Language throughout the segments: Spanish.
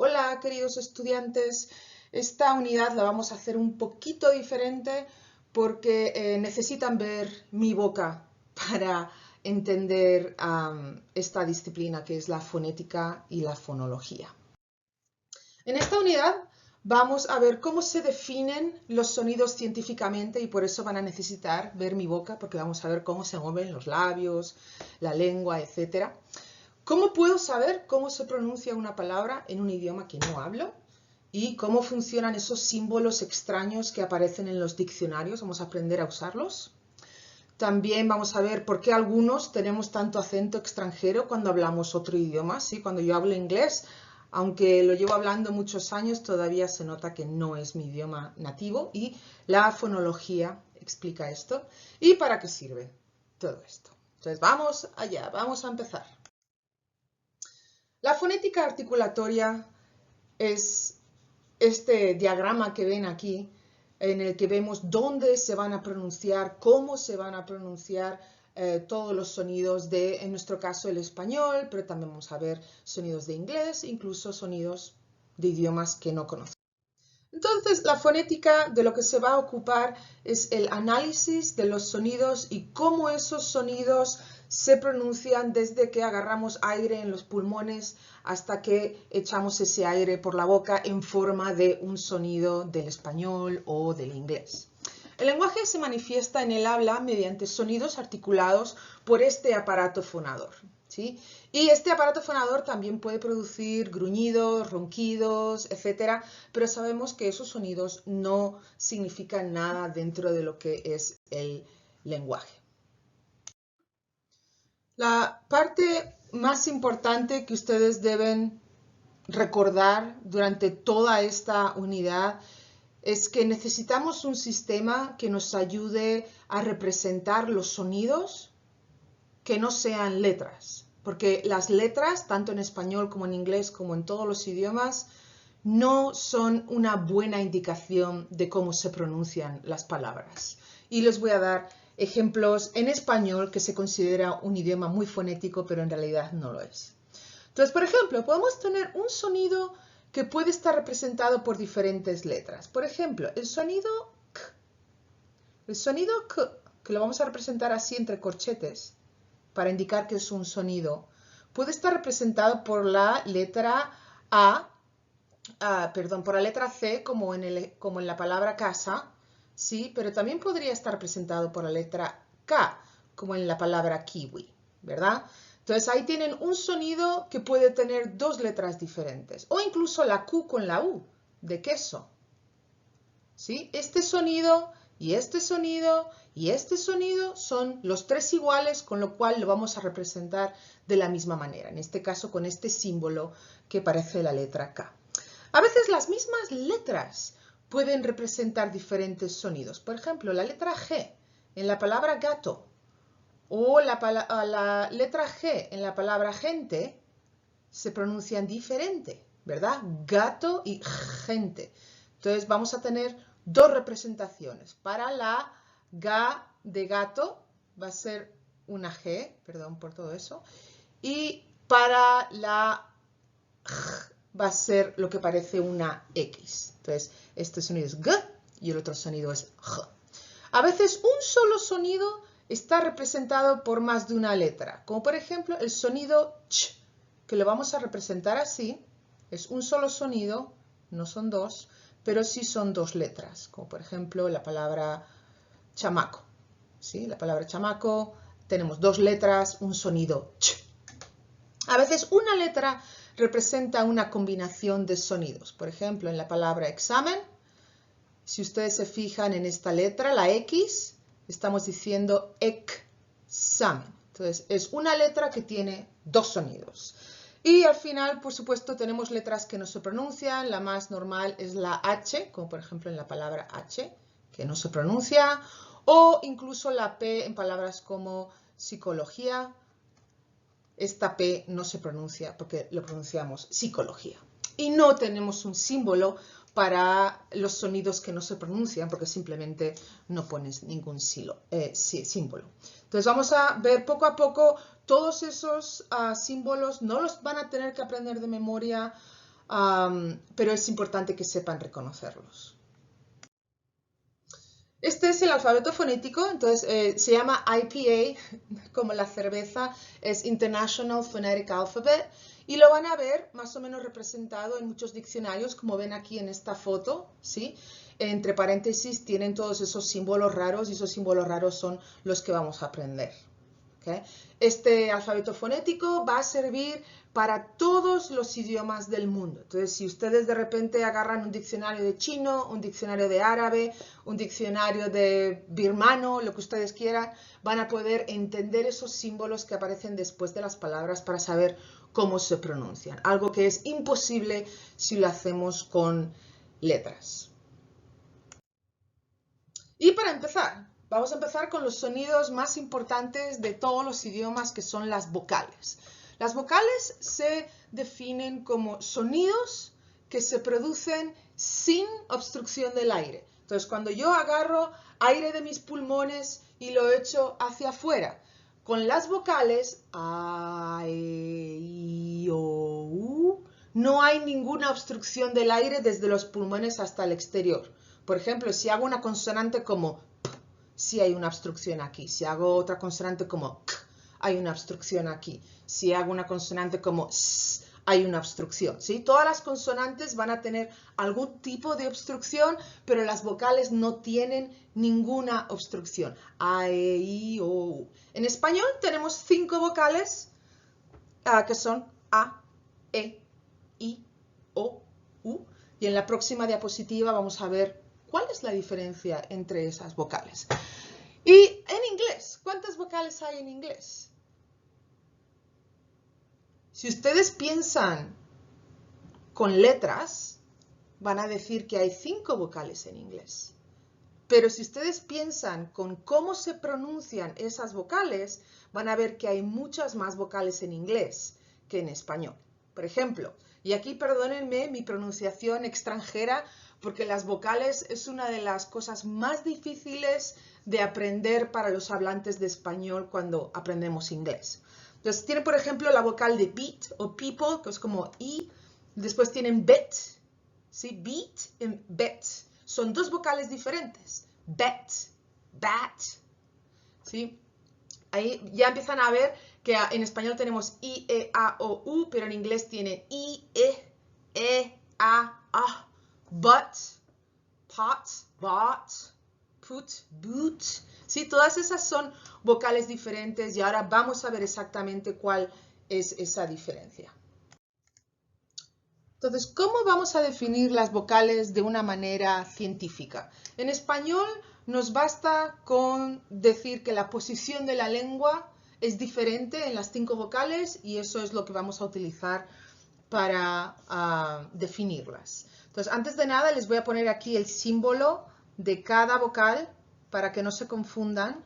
Hola, queridos estudiantes. Esta unidad la vamos a hacer un poquito diferente porque necesitan ver mi boca para entender esta disciplina que es la fonética y la fonología. En esta unidad vamos a ver cómo se definen los sonidos científicamente y por eso van a necesitar ver mi boca porque vamos a ver cómo se mueven los labios, la lengua, etc. ¿Cómo puedo saber cómo se pronuncia una palabra en un idioma que no hablo? ¿Y cómo funcionan esos símbolos extraños que aparecen en los diccionarios? Vamos a aprender a usarlos. También vamos a ver por qué algunos tenemos tanto acento extranjero cuando hablamos otro idioma. ¿Sí? Cuando yo hablo inglés, aunque lo llevo hablando muchos años, todavía se nota que no es mi idioma nativo y la fonología explica esto. ¿Y para qué sirve todo esto? Entonces vamos allá, vamos a empezar. La fonética articulatoria es este diagrama que ven aquí, en el que vemos dónde se van a pronunciar, cómo se van a pronunciar todos los sonidos de, en nuestro caso, el español, pero también vamos a ver sonidos de inglés, incluso sonidos de idiomas que no conocemos. Entonces, la fonética de lo que se va a ocupar es el análisis de los sonidos y cómo esos sonidos se pronuncian desde que agarramos aire en los pulmones hasta que echamos ese aire por la boca en forma de un sonido del español o del inglés. El lenguaje se manifiesta en el habla mediante sonidos articulados por este aparato fonador, ¿sí? Y este aparato fonador también puede producir gruñidos, ronquidos, etc. Pero sabemos que esos sonidos no significan nada dentro de lo que es el lenguaje. La parte más importante que ustedes deben recordar durante toda esta unidad es que necesitamos un sistema que nos ayude a representar los sonidos que no sean letras, porque las letras, tanto en español como en inglés, como en todos los idiomas, no son una buena indicación de cómo se pronuncian las palabras. Y les voy a dar ejemplos en español que se considera un idioma muy fonético, pero en realidad no lo es. Entonces, por ejemplo, podemos tener un sonido que puede estar representado por diferentes letras. Por ejemplo, el sonido k. El sonido k, que lo vamos a representar así entre corchetes, para indicar que es un sonido, puede estar representado por la letra por la letra C, como en la palabra casa, ¿sí? Pero también podría estar representado por la letra K, como en la palabra kiwi, ¿verdad? Entonces ahí tienen un sonido que puede tener dos letras diferentes, o incluso la Q con la U, de queso, ¿sí? Este sonido y este sonido y este sonido son los tres iguales, con lo cual lo vamos a representar de la misma manera, en este caso con este símbolo que parece la letra K. A veces las mismas letras pueden representar diferentes sonidos. Por ejemplo, la letra G en la palabra gato o la letra G en la palabra gente se pronuncian diferente, ¿verdad? Gato y gente. Entonces vamos a tener dos representaciones. Para la G de gato va a ser una G, perdón por todo eso, y para la G va a ser lo que parece una X. Entonces, este sonido es G y el otro sonido es G. A veces un solo sonido está representado por más de una letra, como por ejemplo el sonido ch, que lo vamos a representar así. Es un solo sonido, no son dos, pero sí son dos letras, como por ejemplo la palabra chamaco. ¿Sí? La palabra chamaco, tenemos dos letras, un sonido ch. A veces una letra representa una combinación de sonidos. Por ejemplo, en la palabra examen, si ustedes se fijan en esta letra, la X, estamos diciendo examen. Entonces, es una letra que tiene dos sonidos. Y al final, por supuesto, tenemos letras que no se pronuncian. La más normal es la H, como por ejemplo en la palabra H, que no se pronuncia. O incluso la P en palabras como psicología. Esta P no se pronuncia porque lo pronunciamos psicología. Y no tenemos un símbolo para los sonidos que no se pronuncian porque simplemente no pones ningún símbolo. Entonces vamos a ver poco a poco todos esos símbolos. No los van a tener que aprender de memoria. pero es importante que sepan reconocerlos. Este es el alfabeto fonético, entonces se llama IPA, como la cerveza, es International Phonetic Alphabet, y lo van a ver más o menos representado en muchos diccionarios, como ven aquí en esta foto, ¿sí? Entre paréntesis tienen todos esos símbolos raros, y esos símbolos raros son los que vamos a aprender. ¿Okay? Este alfabeto fonético va a servir para todos los idiomas del mundo. Entonces, si ustedes de repente agarran un diccionario de chino, un diccionario de árabe, un diccionario de birmano, lo que ustedes quieran, van a poder entender esos símbolos que aparecen después de las palabras para saber cómo se pronuncian. Algo que es imposible si lo hacemos con letras. Y para empezar, vamos a empezar con los sonidos más importantes de todos los idiomas, que son las vocales. Las vocales se definen como sonidos que se producen sin obstrucción del aire. Entonces, cuando yo agarro aire de mis pulmones y lo echo hacia afuera, con las vocales A, E, I, O, U, no hay ninguna obstrucción del aire desde los pulmones hasta el exterior. Por ejemplo, si hago una consonante como P, sí hay una obstrucción aquí. Si hago otra consonante como K, hay una obstrucción aquí. Si hago una consonante como S, hay una obstrucción, ¿sí? Todas las consonantes van a tener algún tipo de obstrucción, pero las vocales no tienen ninguna obstrucción. A, E, I, O, U. En español tenemos 5 vocales que son A, E, I, O, U. Y en la próxima diapositiva vamos a ver cuál es la diferencia entre esas vocales. Y en inglés, ¿cuántas vocales hay en inglés? Si ustedes piensan con letras, van a decir que hay 5 vocales en inglés. Pero si ustedes piensan con cómo se pronuncian esas vocales, van a ver que hay muchas más vocales en inglés que en español. Por ejemplo, y aquí perdónenme mi pronunciación extranjera, porque las vocales es una de las cosas más difíciles de aprender para los hablantes de español cuando aprendemos inglés. Entonces, tienen, por ejemplo, la vocal de beat o people, que es como I. Después tienen bet, ¿sí? Beat y bet. Son 2 vocales diferentes. Bet, bat, ¿sí? Ahí ya empiezan a ver que en español tenemos I, E, A, O, U, pero en inglés tienen I, E, A, but, pot, bot, put, boot. ¿Sí? Todas esas son vocales diferentes y ahora vamos a ver exactamente cuál es esa diferencia. Entonces, ¿cómo vamos a definir las vocales de una manera científica? En español nos basta con decir que la posición de la lengua es diferente en las 5 vocales y eso es lo que vamos a utilizar para definirlas. Entonces, antes de nada les voy a poner aquí el símbolo de cada vocal para que no se confundan,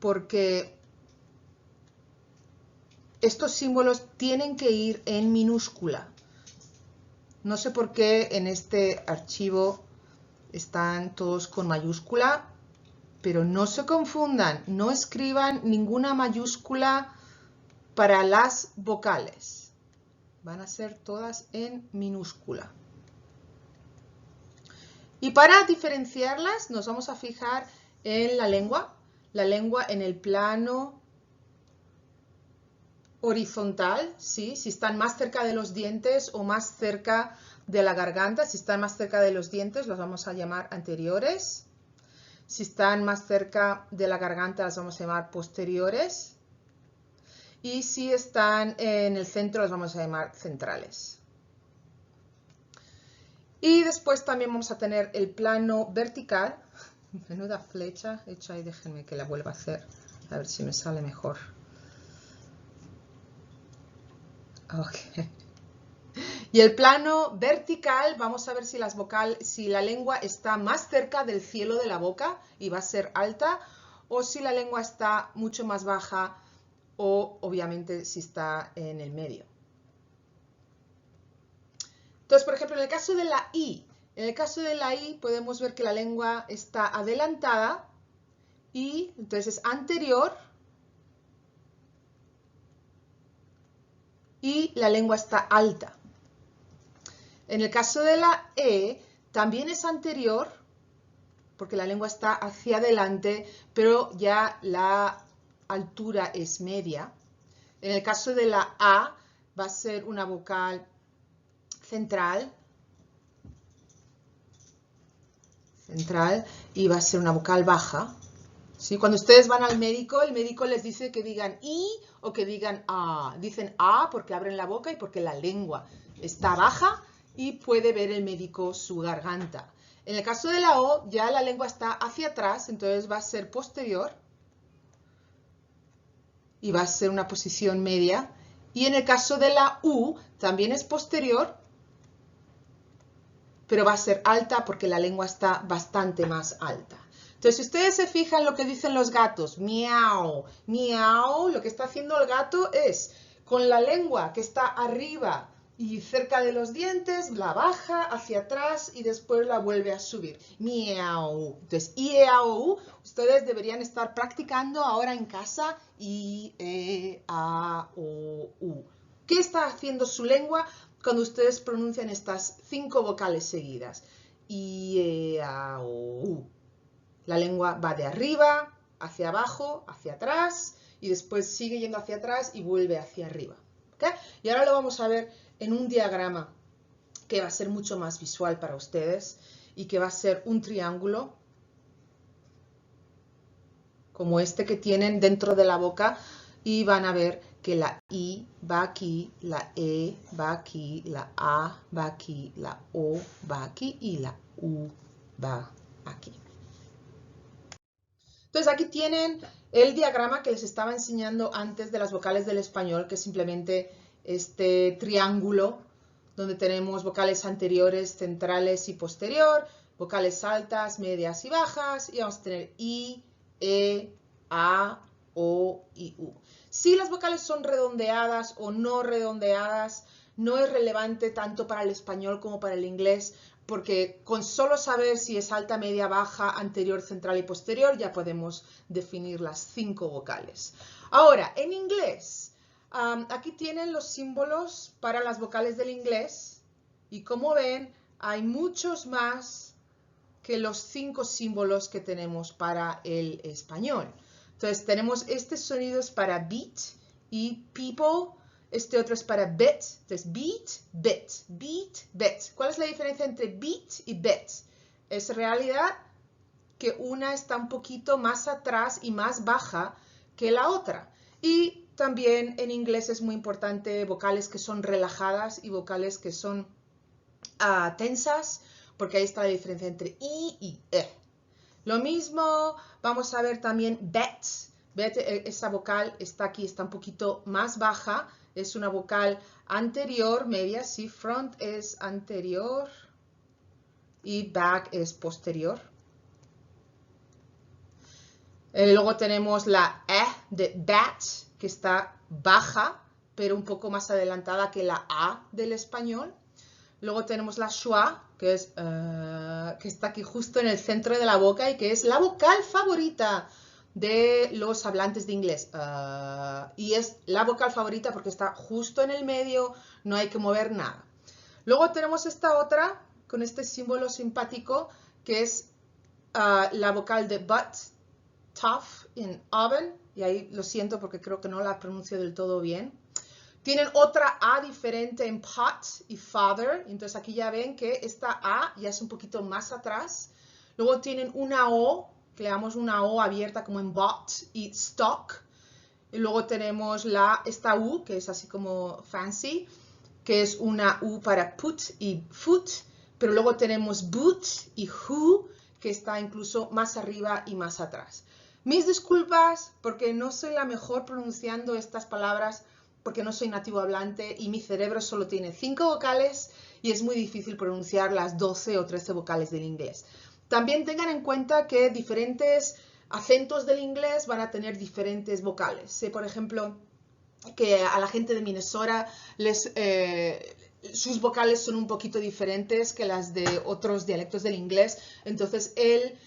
porque estos símbolos tienen que ir en minúscula. No sé por qué en este archivo están todos con mayúscula, pero no se confundan, no escriban ninguna mayúscula para las vocales. Van a ser todas en minúscula. Y para diferenciarlas nos vamos a fijar en la lengua en el plano horizontal, ¿sí? Si están más cerca de los dientes o más cerca de la garganta. Si están más cerca de los dientes los vamos a llamar anteriores. Si están más cerca de la garganta las vamos a llamar posteriores. Y si están en el centro los vamos a llamar centrales. Y después también vamos a tener el plano vertical. Menuda flecha hecha ahí, déjenme que la vuelva a hacer, a ver si me sale mejor. Okay. Y el plano vertical, vamos a ver si si la lengua está más cerca del cielo de la boca y va a ser alta, o si la lengua está mucho más baja, o obviamente si está en el medio. Entonces, por ejemplo, en el caso de la I, podemos ver que la lengua está adelantada y entonces es anterior y la lengua está alta. En el caso de la E, también es anterior, porque la lengua está hacia adelante, pero ya la altura es media. En el caso de la A, va a ser una vocal central, y va a ser una vocal baja. ¿Sí? Cuando ustedes van al médico, el médico les dice que digan I o que digan A. Dicen A porque abren la boca y porque la lengua está baja y puede ver el médico su garganta. En el caso de la O, ya la lengua está hacia atrás, entonces va a ser posterior y va a ser una posición media. Y en el caso de la U, también es posterior, pero va a ser alta porque la lengua está bastante más alta. Entonces, si ustedes se fijan lo que dicen los gatos, miau, miau, lo que está haciendo el gato es, con la lengua que está arriba y cerca de los dientes, la baja hacia atrás y después la vuelve a subir. Miau. Entonces, I, E, A, O, U, ustedes deberían estar practicando ahora en casa, I, E, A, O, U. ¿Qué está haciendo su lengua cuando ustedes pronuncian estas 5 vocales seguidas? I, E, A, O, U. La lengua va de arriba, hacia abajo, hacia atrás, y después sigue yendo hacia atrás y vuelve hacia arriba. ¿Okay? Y ahora lo vamos a ver en un diagrama que va a ser mucho más visual para ustedes y que va a ser un triángulo como este que tienen dentro de la boca, y van a ver que la I va aquí, la E va aquí, la A va aquí, la O va aquí y la U va aquí. Entonces aquí tienen el diagrama que les estaba enseñando antes de las vocales del español, que es simplemente este triángulo donde tenemos vocales anteriores, centrales y posterior, vocales altas, medias y bajas, y vamos a tener I, E, A, O y U. Si las vocales son redondeadas o no redondeadas, no es relevante tanto para el español como para el inglés, porque con solo saber si es alta, media, baja, anterior, central y posterior, ya podemos definir las 5 vocales. Ahora, en inglés, aquí tienen los símbolos para las vocales del inglés, y como ven, hay muchos más que los 5 símbolos que tenemos para el español. Entonces, tenemos estos sonidos para beat y people. Este otro es para bit. Entonces, beat, bit, beat, bit. ¿Cuál es la diferencia entre beat y bit? Es realidad que una está un poquito más atrás y más baja que la otra. Y también en inglés es muy importante vocales que son relajadas y vocales que son tensas, porque ahí está la diferencia entre I y E. Lo mismo, vamos a ver también bet. Bet, esa vocal está aquí, está un poquito más baja. Es una vocal anterior, media, sí, front es anterior y back es posterior. Luego tenemos la E de bat, que está baja, pero un poco más adelantada que la A del español. Luego tenemos la schwa, que está aquí justo en el centro de la boca y que es la vocal favorita de los hablantes de inglés. Y es la vocal favorita porque está justo en el medio, no hay que mover nada. Luego tenemos esta otra, con este símbolo simpático, que es la vocal de but, tough, in oven, y ahí lo siento porque creo que no la pronuncio del todo bien. Tienen otra A diferente en pot y father, entonces aquí ya ven que esta A ya es un poquito más atrás. Luego tienen una O, que le damos una O abierta como en bot y stock. Y luego tenemos esta U, que es así como fancy, que es una U para put y foot. Pero luego tenemos boot y who, que está incluso más arriba y más atrás. Mis disculpas porque no soy la mejor pronunciando estas palabras, porque no soy nativo hablante y mi cerebro solo tiene 5 vocales y es muy difícil pronunciar las 12 o 13 vocales del inglés. También tengan en cuenta que diferentes acentos del inglés van a tener diferentes vocales. Sé, por ejemplo, que a la gente de Minnesota sus vocales son un poquito diferentes que las de otros dialectos del inglés. Entonces, el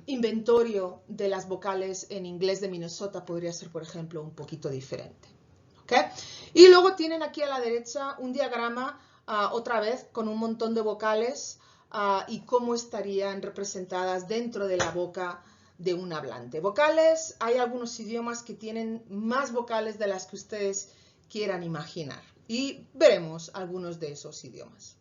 inventario de las vocales en inglés de Minnesota podría ser, por ejemplo, un poquito diferente. ¿Okay? Y luego tienen aquí a la derecha un diagrama otra vez con un montón de vocales y cómo estarían representadas dentro de la boca de un hablante. Vocales, hay algunos idiomas que tienen más vocales de las que ustedes quieran imaginar y veremos algunos de esos idiomas.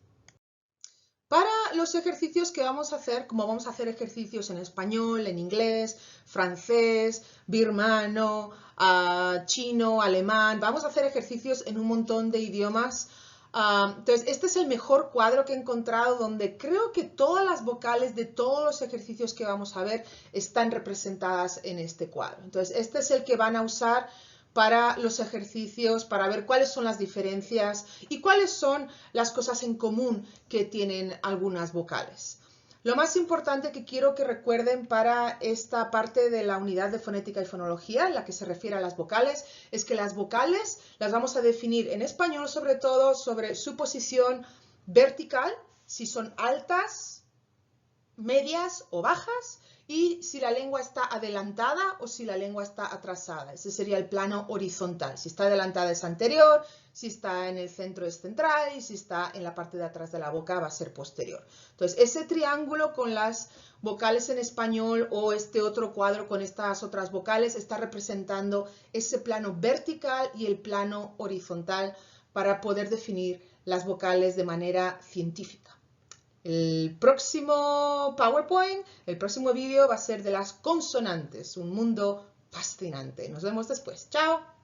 Para los ejercicios que vamos a hacer, como vamos a hacer ejercicios en español, en inglés, francés, birmano, chino, alemán, vamos a hacer ejercicios en un montón de idiomas. Entonces, este es el mejor cuadro que he encontrado donde creo que todas las vocales de todos los ejercicios que vamos a ver están representadas en este cuadro. Entonces, este es el que van a usar para los ejercicios, para ver cuáles son las diferencias y cuáles son las cosas en común que tienen algunas vocales. Lo más importante que quiero que recuerden para esta parte de la unidad de fonética y fonología, en la que se refiere a las vocales, es que las vocales las vamos a definir en español sobre todo sobre su posición vertical, si son altas, medias o bajas, y si la lengua está adelantada o si la lengua está atrasada. Ese sería el plano horizontal. Si está adelantada es anterior, si está en el centro es central y si está en la parte de atrás de la boca va a ser posterior. Entonces, ese triángulo con las vocales en español o este otro cuadro con estas otras vocales está representando ese plano vertical y el plano horizontal para poder definir las vocales de manera científica. El próximo PowerPoint, el próximo vídeo va a ser de las consonantes, un mundo fascinante. Nos vemos después. ¡Chao!